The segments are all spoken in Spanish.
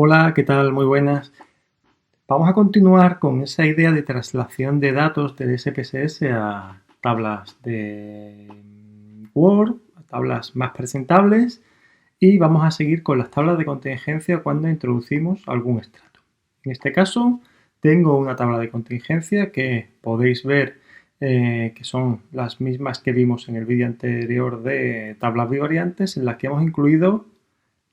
Hola, ¿qué tal? Muy buenas. Vamos a continuar con esa idea de traslación de datos del SPSS a tablas de Word, a tablas más presentables, y vamos a seguir con las tablas de contingencia cuando introducimos algún estrato. En este caso, tengo una tabla de contingencia que podéis ver que son las mismas que vimos en el vídeo anterior de tablas bivariantes, en las que hemos incluido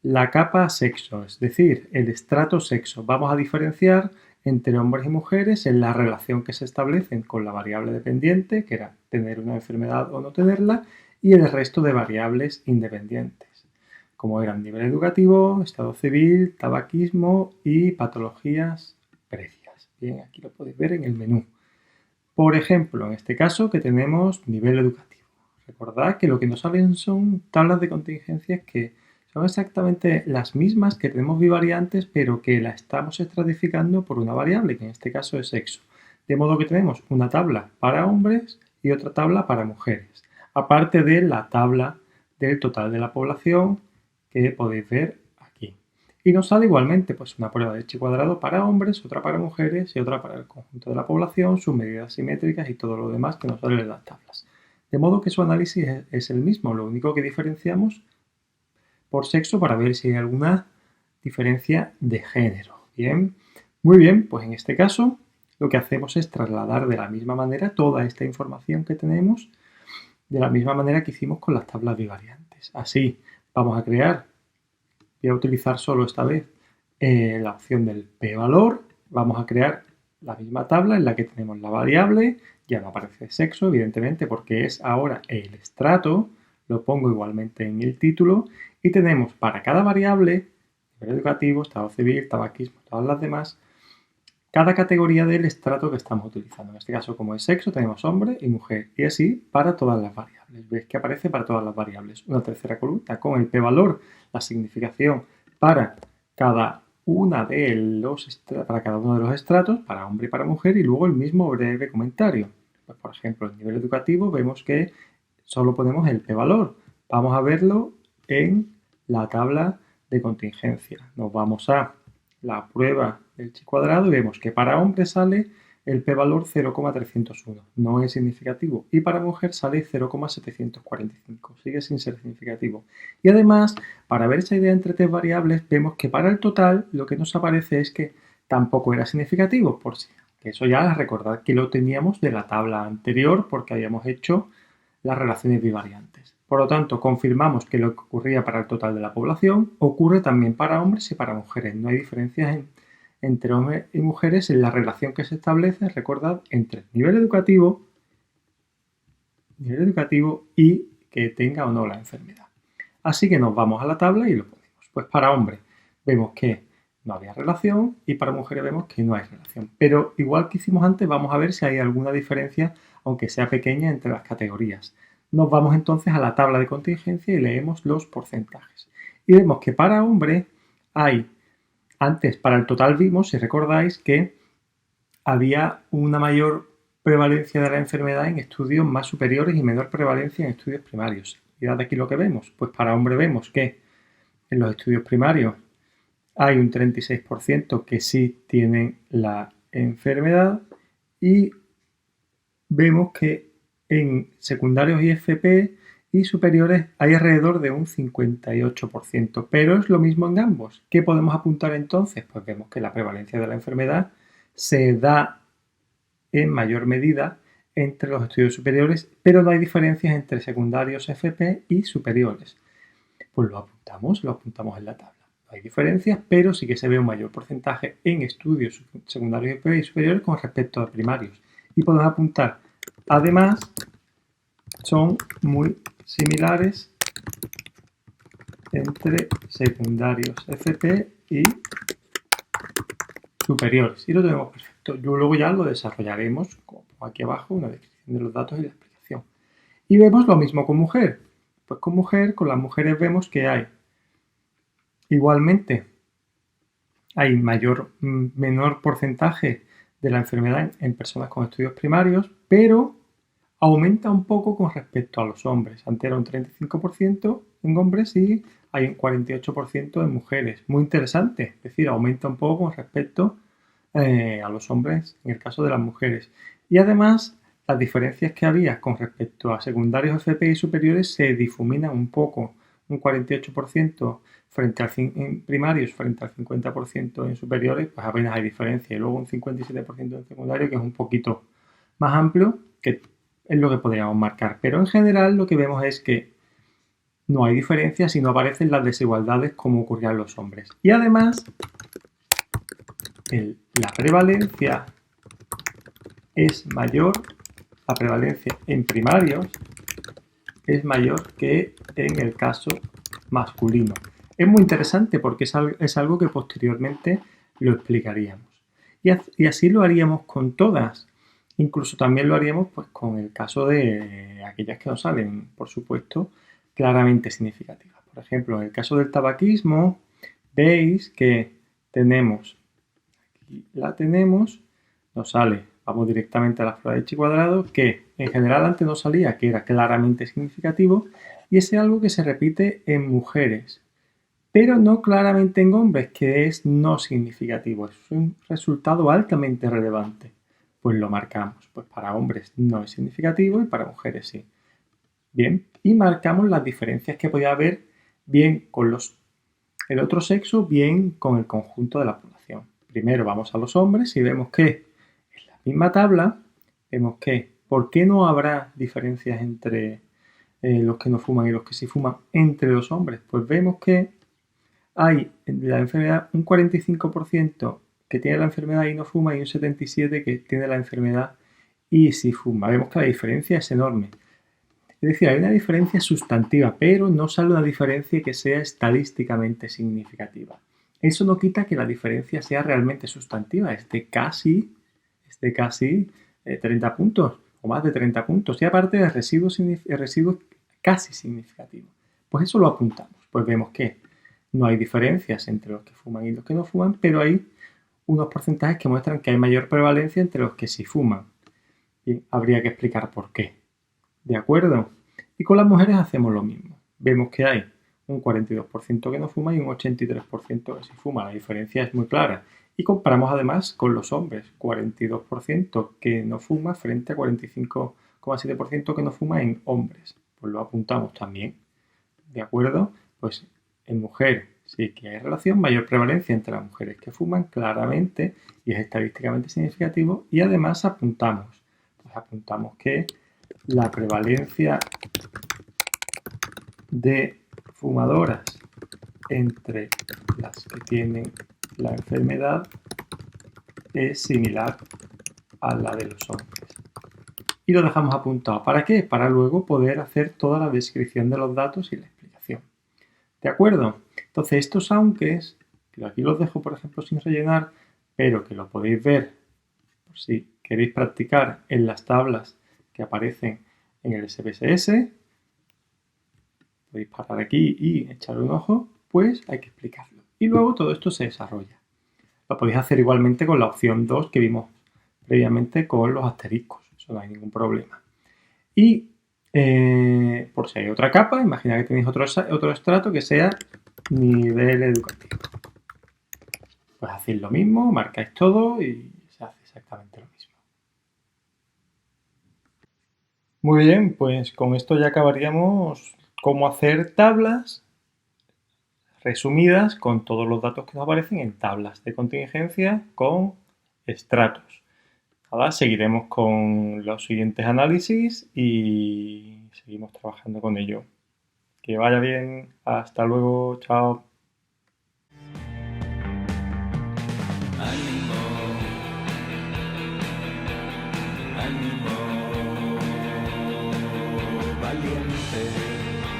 la capa sexo, es decir, el estrato sexo. Vamos a diferenciar entre hombres y mujeres en la relación que se establecen con la variable dependiente, que era tener una enfermedad o no tenerla, y el resto de variables independientes, como eran nivel educativo, estado civil, tabaquismo y patologías previas. Bien, aquí lo podéis ver en el menú. Por ejemplo, en este caso que tenemos nivel educativo. Recordad que lo que nos salen son tablas de contingencias que son exactamente las mismas que tenemos bivariantes, pero que la estamos estratificando por una variable, que en este caso es sexo. De modo que tenemos una tabla para hombres y otra tabla para mujeres, aparte de la tabla del total de la población que podéis ver aquí. Y nos sale igualmente pues una prueba de chi cuadrado para hombres, otra para mujeres y otra para el conjunto de la población, sus medidas simétricas y todo lo demás que nos sale en las tablas. De modo que su análisis es el mismo, lo único que diferenciamos por sexo para ver si hay alguna diferencia de género. Bien, muy bien, pues en este caso lo que hacemos es trasladar de la misma manera toda esta información que tenemos de la misma manera que hicimos con las tablas bivariantes. Así, vamos a crear, voy a utilizar solo esta vez la opción del p-valor, vamos a crear la misma tabla en la que tenemos la variable, ya no aparece sexo, evidentemente, porque es ahora el estrato, lo pongo igualmente en el título, y tenemos para cada variable, nivel educativo, estado civil, tabaquismo, todas las demás, cada categoría del estrato que estamos utilizando. En este caso, como es sexo, tenemos hombre y mujer, y así para todas las variables. Veis que aparece para todas las variables. Una tercera columna con el p-valor, la significación para cada uno de los estratos, para hombre y para mujer, y luego el mismo breve comentario. Pues, por ejemplo, en nivel educativo vemos que solo ponemos el p-valor. Vamos a verlo en la tabla de contingencia. Nos vamos a la prueba del chi cuadrado y vemos que para hombre sale el p-valor 0,301, no es significativo, y para mujer sale 0,745, sigue sin ser significativo. Y además, para ver esa idea entre tres variables, vemos que para el total lo que nos aparece es que tampoco era significativo, por si. Eso ya recordad que lo teníamos de la tabla anterior porque habíamos hecho las relaciones bivariantes. Por lo tanto, confirmamos que lo que ocurría para el total de la población ocurre también para hombres y para mujeres. No hay diferencias entre hombres y mujeres en la relación que se establece, recordad, entre nivel educativo y que tenga o no la enfermedad. Así que nos vamos a la tabla y lo ponemos. Pues para hombres vemos que no había relación y para mujeres vemos que no hay relación. Pero igual que hicimos antes, vamos a ver si hay alguna diferencia, aunque sea pequeña, entre las categorías. Nos vamos entonces a la tabla de contingencia y leemos los porcentajes. Y vemos que para hombres hay, antes para el total vimos, si recordáis, que había una mayor prevalencia de la enfermedad en estudios más superiores y menor prevalencia en estudios primarios. Mirad aquí lo que vemos. Pues para hombre vemos que en los estudios primarios hay un 36% que sí tienen la enfermedad y vemos que en secundarios y FP y superiores hay alrededor de un 58%, pero es lo mismo en ambos. ¿Qué podemos apuntar entonces? Pues vemos que la prevalencia de la enfermedad se da en mayor medida entre los estudios superiores, pero no hay diferencias entre secundarios FP y superiores. Pues lo apuntamos en la tabla. No hay diferencias, pero sí que se ve un mayor porcentaje en estudios secundarios y superiores con respecto a primarios. Y podemos apuntar, además, son muy similares entre secundarios FP y superiores. Y lo tenemos perfecto. Yo luego ya lo desarrollaremos, como aquí abajo, una descripción de los datos y la explicación. Y vemos lo mismo con mujer. Pues con las mujeres vemos que hay igualmente hay menor porcentaje de la enfermedad en personas con estudios primarios, pero Aumenta un poco con respecto a los hombres. Antes era un 35% en hombres y hay un 48% en mujeres. Muy interesante. Es decir, aumenta un poco con respecto a los hombres en el caso de las mujeres. Y además, las diferencias que había con respecto a secundarios FP y superiores se difuminan un poco. Un 48% en primarios frente al 50% en superiores, pues apenas hay diferencia. Y luego un 57% en secundario, que es un poquito más amplio, que es lo que podríamos marcar. Pero en general lo que vemos es que no hay diferencias y no aparecen las desigualdades como ocurría en los hombres. Y además, la prevalencia es mayor, la prevalencia en primarios es mayor que en el caso masculino. Es muy interesante porque es algo que posteriormente lo explicaríamos. Y así lo haríamos con todas. Incluso también lo haríamos pues, con el caso de aquellas que no salen, por supuesto, claramente significativas. Por ejemplo, en el caso del tabaquismo, veis que tenemos, aquí la tenemos, nos sale, vamos directamente a la prueba de chi cuadrado, que en general antes no salía, que era claramente significativo, y es algo que se repite en mujeres, pero no claramente en hombres, que es no significativo. Es un resultado altamente relevante. Pues lo marcamos. Pues para hombres no es significativo y para mujeres sí. Bien, y marcamos las diferencias que podía haber bien con el otro sexo, bien con el conjunto de la población. Primero vamos a los hombres y vemos que en la misma tabla, vemos que ¿por qué no habrá diferencias entre los que no fuman y los que sí fuman entre los hombres? Pues vemos que hay la enfermedad un 45% que tiene la enfermedad y no fuma y un 77% que tiene la enfermedad y sí fuma. Vemos que la diferencia es enorme. Es decir, hay una diferencia sustantiva, pero no sale una diferencia que sea estadísticamente significativa. Eso no quita que la diferencia sea realmente sustantiva, es de casi 30 puntos o más de 30 puntos. Y aparte de residuos casi significativos. Pues eso lo apuntamos. Pues vemos que no hay diferencias entre los que fuman y los que no fuman, pero hay unos porcentajes que muestran que hay mayor prevalencia entre los que sí fuman. Y habría que explicar por qué. ¿De acuerdo? Y con las mujeres hacemos lo mismo. Vemos que hay un 42% que no fuma y un 83% que sí fuma. La diferencia es muy clara. Y comparamos además con los hombres. 42% que no fuma frente a 45,7% que no fuma en hombres. Pues lo apuntamos también. ¿De acuerdo? Pues en mujer sí que hay relación, mayor prevalencia entre las mujeres que fuman, claramente, y es estadísticamente significativo. Y además apuntamos que la prevalencia de fumadoras entre las que tienen la enfermedad es similar a la de los hombres. Y lo dejamos apuntado. ¿Para qué? Para luego poder hacer toda la descripción de los datos y la explicación. ¿De acuerdo? Entonces, estos aunques, que aquí los dejo, por ejemplo, sin rellenar, pero que lo podéis ver por si queréis practicar en las tablas que aparecen en el SPSS, podéis parar aquí y echar un ojo, pues hay que explicarlo. Y luego todo esto se desarrolla. Lo podéis hacer igualmente con la opción 2 que vimos previamente con los asteriscos. Eso no hay ningún problema. Y por si hay otra capa, imagina que tenéis otro estrato que sea nivel educativo. Pues hacéis lo mismo, marcáis todo y se hace exactamente lo mismo. Muy bien, pues con esto ya acabaríamos cómo hacer tablas resumidas con todos los datos que nos aparecen en tablas de contingencia con estratos. Ahora seguiremos con los siguientes análisis y seguimos trabajando con ello. Que vaya bien, hasta luego, chao.